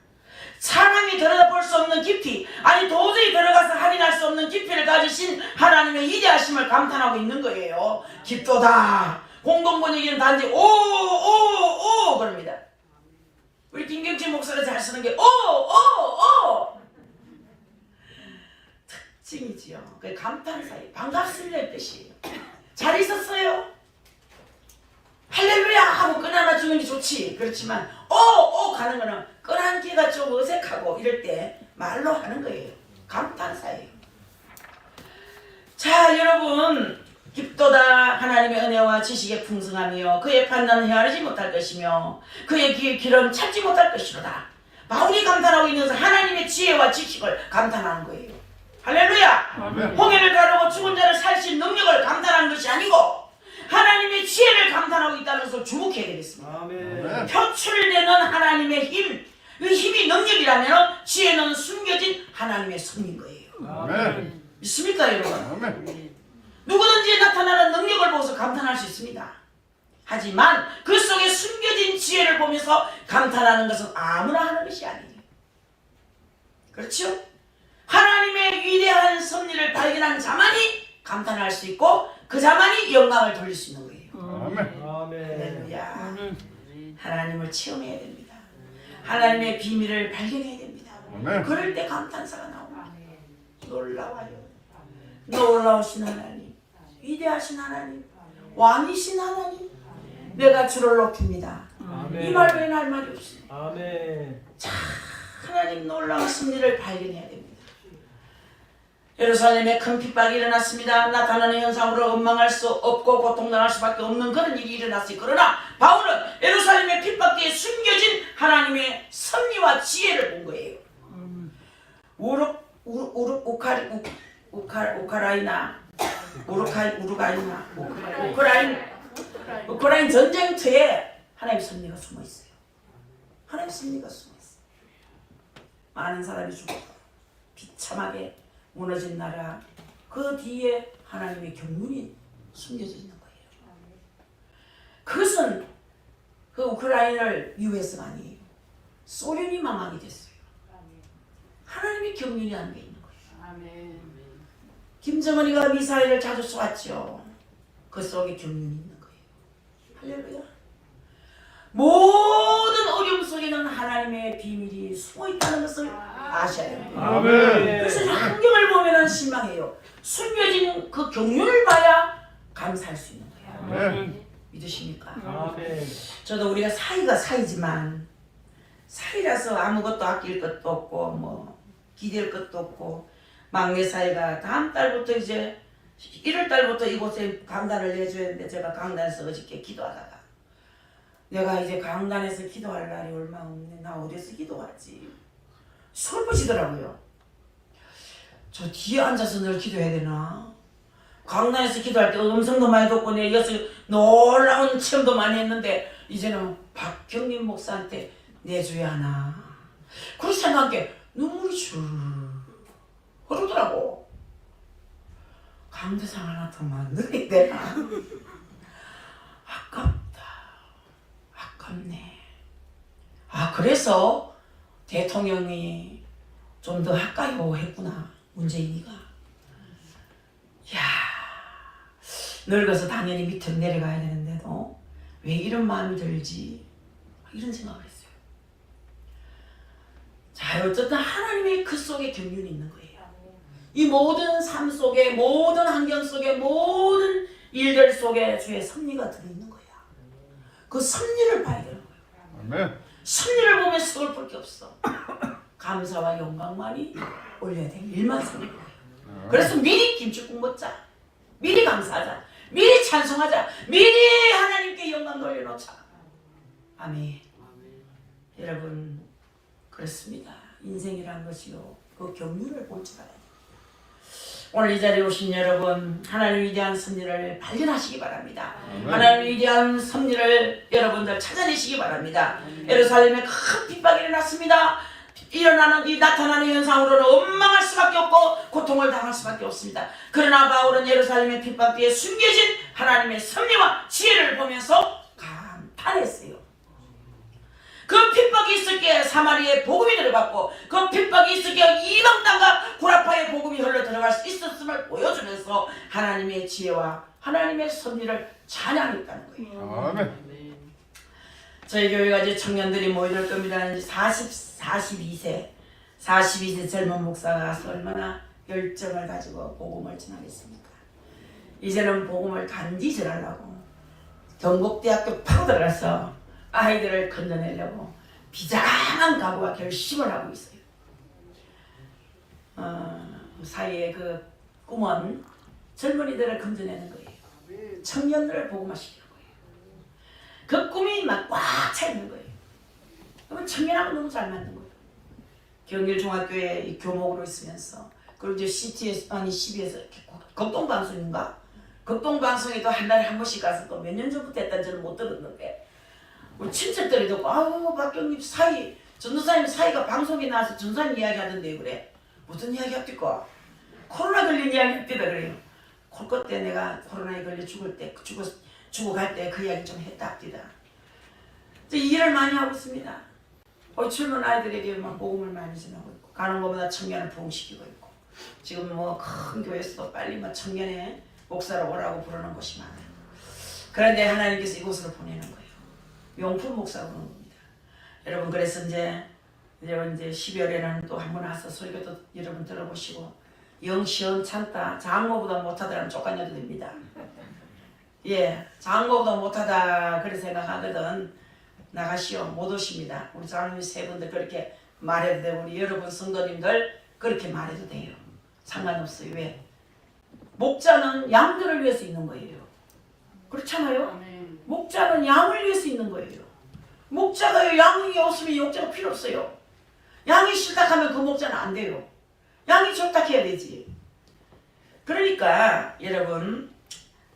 사람이 들여다볼 수 없는 깊이, 아니 도저히 들어가서 할인할 수 없는 깊이를 가지신 하나님의 위대하심을 감탄하고 있는 거예요. 깊도다. 공동번역에는 단지 오 그럽니다. 우리 김경진 목사가 잘 쓰는 게 오 특징이지요. 그 감탄사예요. 반갑습니다의 뜻이에요. 잘 있었어요? 할렐루야 하고 끈하나 주는 게 좋지. 그렇지만 오 가는 거는 끈한기가 좀 어색하고 이럴 때 말로 하는 거예요. 감탄사예요. 자 여러분, 깊도다. 하나님의 은혜와 지식의 풍성하며 그의 판단은 헤아리지 못할 것이며 그의 귀의 길은 찾지 못할 것이로다. 바울이 감탄하고 있는 것은 하나님의 지혜와 지식을 감탄하는 거예요. 할렐루야. 아멘. 홍해를 가르고 죽은 자를 살릴 능력을 감탄하는 것이 아니고 하나님의 지혜를 감탄하고 있다는 것을 주목해야 되겠습니다. 아멘. 표출되는 하나님의 힘, 그 힘이 능력이라면 지혜는 숨겨진 하나님의 성인 거예요. 아멘. 믿습니까 여러분? 아멘. 누구든지 나타나는 능력을 보고서 감탄할 수 있습니다. 하지만 그 속에 숨겨진 지혜를 보면서 감탄하는 것은 아무나 하는 것이 아니에요. 그렇죠? 하나님의 위대한 섭리를 발견한 자만이 감탄할 수 있고 그 자만이 영광을 돌릴 수 있는 거예요. 아멘. 할렐루야. 하나님을 체험해야 됩니다. 하나님의 비밀을 발견해야 됩니다. 아멘. 그럴 때 감탄사가 나옵니다. 놀라워요. 놀라우신 하나님, 위대하신 하나님, 왕이신 하나님, 내가 주를 높입니다. 이 말 외에는 할 말이 없습니다. 아멘. 하나님 놀라우신 일을 발견해야 됩니다. 예루살렘에 큰 핍박이 일어났습니다. 나타나는 현상으로 원망할 수 없고 고통당할 수밖에 없는 그런 일이 일어났어요. 그러나 바울은 예루살렘의 핍박 뒤에 숨겨진 하나님의 섭리와 지혜를 본 거예요. 우크라이나 전쟁터에 하나님의 섭리가 숨어 있어요. 하나님의 섭리가 숨어 있어요. 많은 사람이 죽고 비참하게 무너진 나라, 그 뒤에 하나님의 경륜이 숨겨져 있는 거예요. 그것은 그 우크라이나를 위해서가 아니에요. 소련이 망하게 됐어요. 하나님의 경륜이라는 게 있는 거예요. 김정은이가 미사일을 자주 쏘았죠. 그 속에 경륜이 있는 거예요. 할렐루야. 모든 어려움 속에는 하나님의 비밀이 숨어 있다는 것을 아셔야 됩니다. 아멘. 그래서 환경을 보면 실망해요. 숨겨진 그 경륜을 봐야 감사할 수 있는 거예요. 아멘. 믿으십니까? 아멘. 저도 우리가 사이가 사이지만 사이라서 아무것도 아낄 것도 없고 뭐 기댈 것도 없고 막내 사이가 다음 달부터 이제 1월 달부터 이곳에 강단을 내줘야 되는데 제가 강단에서 어저께 기도하다가 내가 이제 강단에서 기도할 날이 얼마 없네. 나 어디서 기도하지? 슬퍼지더라고요. 저 뒤에 앉아서 늘 기도해야 되나? 강단에서 기도할 때 음성도 많이 듣고 내 여기서 놀라운 체험도 많이 했는데 이제는 박경림 목사한테 내줘야 하나? 그런 생각에 눈물이 줄 흐르더라고. 강대상 하나 더 만들어야 되나? 아깝다. 아깝네. 그래서 대통령이 좀 더 할까요? 했구나. 문재인이가. 야, 늙어서 당연히 밑으로 내려가야 되는데도 왜 이런 마음이 들지? 이런 생각을 했어요. 자, 어쨌든 하나님의 그 속에 경륜이 있는 거예요. 이 모든 삶 속에, 모든 환경 속에, 모든 일들 속에 주의 섭리가 들어있는 거야. 그 섭리를 봐야 되는 거예요. 아멘. 섭리를 보면 서글플 게 없어. 감사와 영광만이 올려야 될 일만 서는 거예요. 그래서 미리 김치국 먹자. 미리 감사하자. 미리 찬송하자. 미리 하나님께 영광 돌려놓자. 아멘. 여러분, 그렇습니다. 인생이란 것이요, 그 경륜을 볼 줄 알아야 돼요. 오늘 이 자리에 오신 여러분, 하나님의 위대한 섭리를 발견하시기 바랍니다. 하나님의 위대한 섭리를 여러분들 찾아내시기 바랍니다. 예루살렘에 큰 핍박이 일어났습니다. 나타나는 현상으로는 원망할 수밖에 없고 고통을 당할 수밖에 없습니다. 그러나 바울은 예루살렘의 핍박 뒤에 숨겨진 하나님의 섭리와 지혜를 보면서 감탄했어요. 그 핍박이 있을 게 사마리아의 복음이 들어갔고 그 핍박이 있을 게 이방 땅과 구라파의 복음이 흘러 들어갈 수 있었음을 보여주면서 하나님의 지혜와 하나님의 섭리를 찬양했다는 거예요. 아멘. 저희 교회가 이제 청년들이 모여들 겁니다. 이제 42세 젊은 목사가 얼마나 열정을 가지고 복음을 전하겠습니까? 이제는 복음을 단지 전하려고 경북대학교 파고 들어가서 아이들을 건져내려고 비장한 각오와 결심을 하고 있어요. 사이에 그 꿈은 젊은이들을 건져내는 거예요. 청년들을 복음화시키는 거예요. 그 꿈이 막 꽉 차 있는 거예요. 그러면 청년하고 너무 잘 맞는 거예요. 경일중학교에 교목으로 있으면서 그리고 이제 CTS 아니 CB에서 극동방송인가? 극동방송에도 한 달에 한 번씩 가서 또 몇 년 전부터 했다는 저는 못 들었는데 우리 친척들이 듣고 아우 박경님 사이 전도사님 사이가 방송에 나와서 전도사님 이야기 하던데 그래. 무슨 이야기 합니까? 코로나 걸린 이야기 합디다 그래요. 콜컷 때 내가 코로나에 걸려 죽을 때 죽어 갈 때 그 이야기 좀 했다 합디다. 이 일을 많이 하고 있습니다. 젊은 아이들에게 막 복음을 많이 전하고 있고 가는 것보다 청년을 부흥시키고 있고 지금 뭐 큰 교회에서도 빨리 뭐 청년의 목사로 오라고 부르는 곳이 많아요. 그런데 하나님께서 이곳으로 보내는 거예요. 용품 목사로 오는 겁니다. 여러분 그래서 이제 12월에는 또 한 번 와서 설교도 여러분 들어보시고 영 시원찮다. 장모보다 못하더라면 쫓아내도 됩니다. 예, 장모보다 못하다 그렇게 생각하거든 나가시오 못 오십니다. 우리 장로님 세 분들 그렇게 말해도 되고 우리 여러분 성도님들 그렇게 말해도 돼요. 상관없어요. 왜? 목자는 양들을 위해서 있는 거예요. 그렇잖아요? 목자는 양을 위해서 있는 거예요. 목자가 양이 없으면 목자가 필요 없어요. 양이 싫다 하면 그 목자는 안 돼요. 양이 좋다 해야 되지. 그러니까 여러분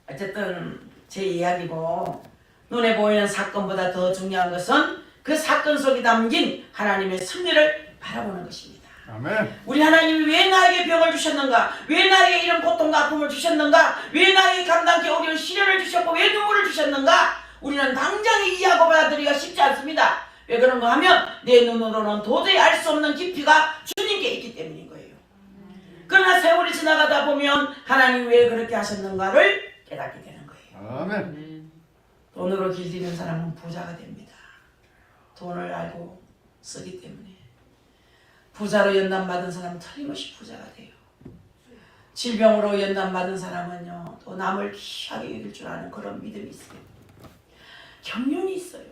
어쨌든 제 이야기고 눈에 보이는 사건보다 더 중요한 것은 그 사건 속에 담긴 하나님의 섭리를 바라보는 것입니다. 아멘. 우리 하나님이 왜 나에게 병을 주셨는가? 왜 나에게 이런 고통과 아픔을 주셨는가? 왜 나에게 감당하기 어려운 시련을 주셨고 왜 눈물을 주셨는가? 우리는 당장 이해하고 받아들이기가 쉽지 않습니다. 왜 그런가 하면 내 눈으로는 도저히 알 수 없는 깊이가 주님께 있기 때문인 거예요. 그러나 세월이 지나가다 보면 하나님이 왜 그렇게 하셨는가를 깨닫게 되는 거예요. 아멘. 돈으로 길들이는 사람은 부자가 됩니다. 돈을 알고 쓰기 때문에. 부자로 연단받은 사람은 틀림없이 부자가 돼요. 질병으로 연단받은 사람은요, 또 남을 귀하게 여길 줄 아는 그런 믿음이 있어요. 경륜이 있어요.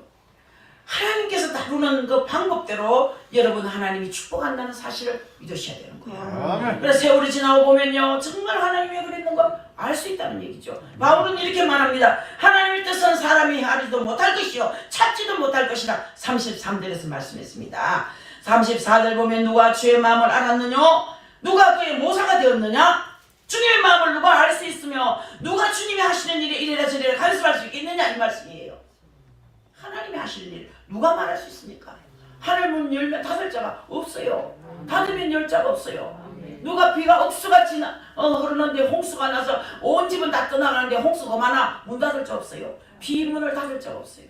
하나님께서 다루는 그 방법대로 여러분 하나님이 축복한다는 사실을 믿으셔야 되는 거예요. 아멘. 그래서 세월이 지나고 보면요, 정말 하나님이 왜 그랬는가 알 수 있다는 얘기죠. 바울은 이렇게 말합니다. 하나님의 뜻은 사람이 알지도 못할 것이요 찾지도 못할 것이라 33절에서 말씀했습니다. 34절 보면 누가 주의 마음을 알았느냐? 누가 그의 모사가 되었느냐? 주님의 마음을 누가 알 수 있으며 누가 주님이 하시는 일에 이래라 저래라 간섭할 수 있겠느냐 이 말씀이에요. 하나님이 하시는 일 누가 말할 수 있습니까? 하늘 문 열면 닫을 자가 없어요. 닫으면 열 자가 없어요. 누가 비가 억수같이 흐르는데 홍수가 나서 온 집은 다 떠나가는데 홍수가 많아 문 닫을 자 없어요. 비문을 닫을 자가 없어요.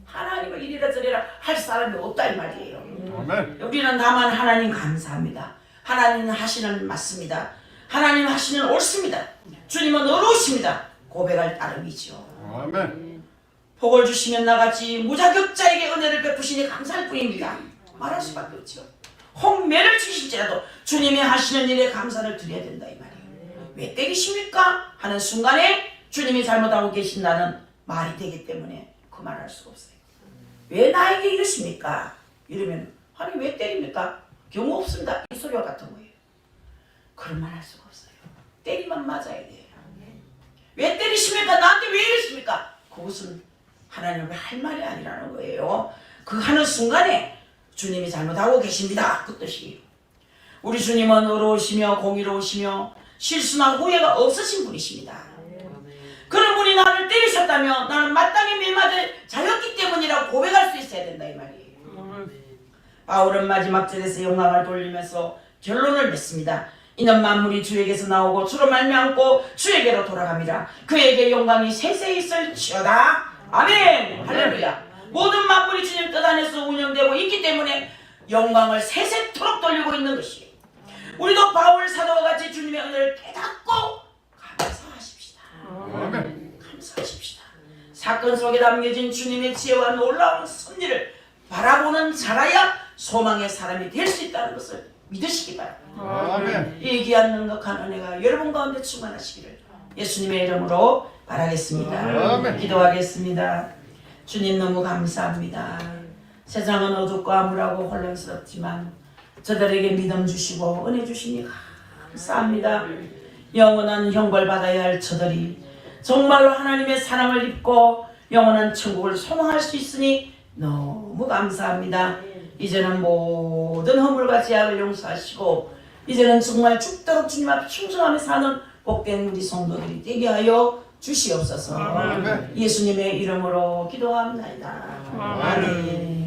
하나님을 이래라 저래라 할 사람이 없다 이 말이에요. 아멘. 우리는 다만 하나님 감사합니다. 하나님 하시는 맞습니다. 하나님 하시는 옳습니다. 주님은 의로우십니다. 고백할 따름이죠. 아멘. 복을 주시면 나같이 무자격자에게 은혜를 베푸시니 감사할 뿐입니다. 말할 수밖에 없죠. 홍매를 주실지라도 주님이 하시는 일에 감사를 드려야 된다 이 말이에요. 왜 때리십니까? 하는 순간에 주님이 잘못하고 계신다는 말이 되기 때문에 그 말할 수가 없어요. 왜 나에게 이러십니까? 이러면 아니 왜 때립니까? 경우 없습니다. 이 소리와 같은 거예요. 그런 말 할 수가 없어요. 때리면 맞아야 돼요. 왜 때리십니까? 나한테 왜 이러십니까? 그것은 하나님의 할 말이 아니라는 거예요. 그 하는 순간에 주님이 잘못하고 계십니다. 그 뜻이에요. 우리 주님은 의로우시며 공의로우시며 실수나 후회가 없으신 분이십니다. 그런 분이 나를 때리셨다면 나는 마땅히 매맞을 자였기 때문이라고 고백할 수 있어야 된다 이 말이에요. 바울은 마지막 절에서 영광을 돌리면서 결론을 맺습니다. 이는 만물이 주에게서 나오고 주로 말미암고 주에게로 돌아갑니다. 그에게 영광이 세세히 있을지어다. 아멘. 할렐루야. 모든 만물이 주님 뜻 안에서 운영되고 있기 때문에 영광을 세세토록 돌리고 있는 것이에요. 우리도 바울 사도와 같이 주님의 은혜를 깨닫고 감사하십시다. 아멘. 감사하십시다. 사건 속에 담겨진 주님의 지혜와 놀라운 섭리를 바라보는 자라야 소망의 사람이 될 수 있다는 것을 믿으시기 바랍니다. 아멘. 이 귀한 능력한 은혜가 여러분 가운데 충만하시기를 예수님의 이름으로 바라겠습니다. 아멘. 기도하겠습니다. 주님 너무 감사합니다. 세상은 어둡고 암울하고 혼란스럽지만 저들에게 믿음 주시고 은혜 주시니 감사합니다. 영원한 형벌 받아야 할 저들이 정말로 하나님의 사랑을 입고 영원한 천국을 소망할 수 있으니 너무 감사합니다. 이제는 모든 허물과 죄악을 용서하시고 이제는 정말 죽도록 주님 앞에 충성하며 사는 복된 우리 성도들이 되게 하여 주시옵소서. 아멘. 예수님의 이름으로 기도합니다. 아멘.